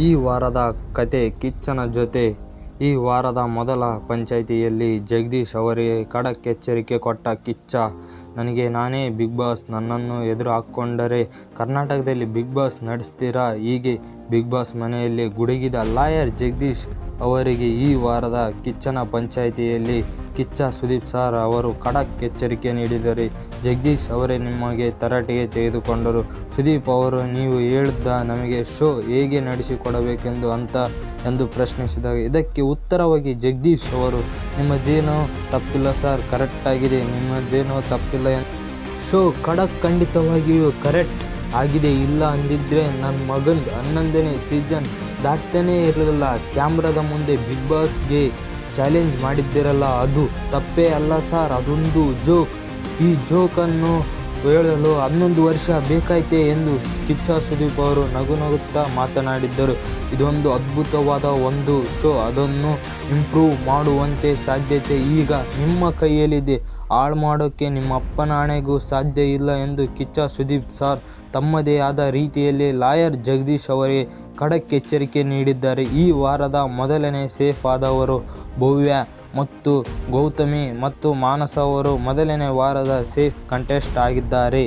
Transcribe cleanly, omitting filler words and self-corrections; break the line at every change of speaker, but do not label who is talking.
ಈ ವಾರದ ಕತೆ ಕಿಚ್ಚನ ಜೊತೆ. ಈ ವಾರದ ಮೊದಲ ಪಂಚಾಯ್ತಿಯಲ್ಲಿ ಜಗದೀಶ್ ಅವರಿಗೆ ಖಡಕ್ ಎಚ್ಚರಿಕೆ ಕೊಟ್ಟ ಕಿಚ್ಚ. ನನಗೆ ನಾನೇ ಬಿಗ್ ಬಾಸ್, ನನ್ನನ್ನು ಎದುರು ಹಾಕ್ಕೊಂಡರೆ ಕರ್ನಾಟಕದಲ್ಲಿ ಬಿಗ್ ಬಾಸ್ ನಡೆಸ್ತೀರಾ? ಹೀಗೆ ಬಿಗ್ ಬಾಸ್ ಮನೆಯಲ್ಲಿ ಗುಡುಗಿದ ಲಾಯರ್ ಜಗದೀಶ್ ಅವರಿಗೆ ಈ ವಾರದ ಕಿಚ್ಚನ ಪಂಚಾಯ್ತಿಯಲ್ಲಿ ಕಿಚ್ಚ ಸುದೀಪ್ ಸರ್ ಅವರು ಖಡಕ್ ಎಚ್ಚರಿಕೆ ನೀಡಿದ್ದಾರೆ. ಜಗದೀಶ್ ಅವರೇ ನಿಮಗೆ ತರಾಟೆಗೆ ತೆಗೆದುಕೊಂಡರು. ಸುದೀಪ್ ಅವರು, ನೀವು ಹೇಳಿದ್ದ ನಮಗೆ ಶೋ ಹೇಗೆ ನಡೆಸಿಕೊಡಬೇಕೆಂದು ಎಂದು ಪ್ರಶ್ನಿಸಿದಾಗ, ಇದಕ್ಕೆ ಉತ್ತರವಾಗಿ ಜಗದೀಶ್ ಅವರು, ನಿಮ್ಮದೇನೋ ತಪ್ಪಿಲ್ಲ ಸರ್, ಕರೆಕ್ಟ್ ಆಗಿದೆ, ನಿಮ್ಮದೇನೋ ತಪ್ಪಿಲ್ಲ. ಶೋ ಖಂಡಿತವಾಗಿಯೂ ಕರೆಕ್ಟ್ ಆಗಿದೆ. ಇಲ್ಲ ಅಂದಿದ್ರೆ ನನ್ನ ಮಗಂದು 11ನೇ ಸೀಸನ್ ದಾಟ್ತಾನೇ ಇರಲಿಲ್ಲ. ಕ್ಯಾಮ್ರಾದ ಮುಂದೆ ಬಿಗ್ ಬಾಸ್ಗೆ ಚಾಲೆಂಜ್ ಮಾಡಿದ್ದೀರಲ್ಲ, ಅದು ತಪ್ಪೇ ಅಲ್ಲ ಸರ್, ಅದೊಂದು ಜೋಕ್. ಈ ಜೋಕನ್ನು ಹೇಳಲು 11 ವರ್ಷ ಬೇಕಾಯ್ತೆ ಎಂದು ಕಿಚ್ಚ ಸುದೀಪ್ ಅವರು ನಗುತ್ತಾ ಮಾತನಾಡಿದ್ದರು. ಇದೊಂದು ಅದ್ಭುತವಾದ ಒಂದು ಶೋ, ಅದನ್ನು ಇಂಪ್ರೂವ್ ಮಾಡುವಂತೆ ಸಾಧ್ಯತೆ ಈಗ ನಿಮ್ಮ ಕೈಯಲ್ಲಿದೆ. ಹಾಳು ಮಾಡೋಕ್ಕೆ ನಿಮ್ಮಪ್ಪನ ಆಣೆಗೂ ಸಾಧ್ಯ ಇಲ್ಲ ಎಂದು ಕಿಚ್ಚ ಸುದೀಪ್ ಸರ್ ತಮ್ಮದೇ ಆದ ರೀತಿಯಲ್ಲಿ ಲಾಯರ್ ಜಗದೀಶ್ ಅವರಿಗೆ ಖಡಕ್ ಎಚ್ಚರಿಕೆ ನೀಡಿದ್ದಾರೆ. ಈ ವಾರದ ಮೊದಲನೇ ಸೇಫ್ ಆದವರು ಭವ್ಯ ಮತ್ತು ಗೌತಮಿ ಮತ್ತು ಮಾನಸ ಅವರು ಮೊದಲನೇ ವಾರದ ಸೇಫ್ ಕಂಟೆಸ್ಟೆಂಟ್ ಆಗಿದ್ದಾರೆ.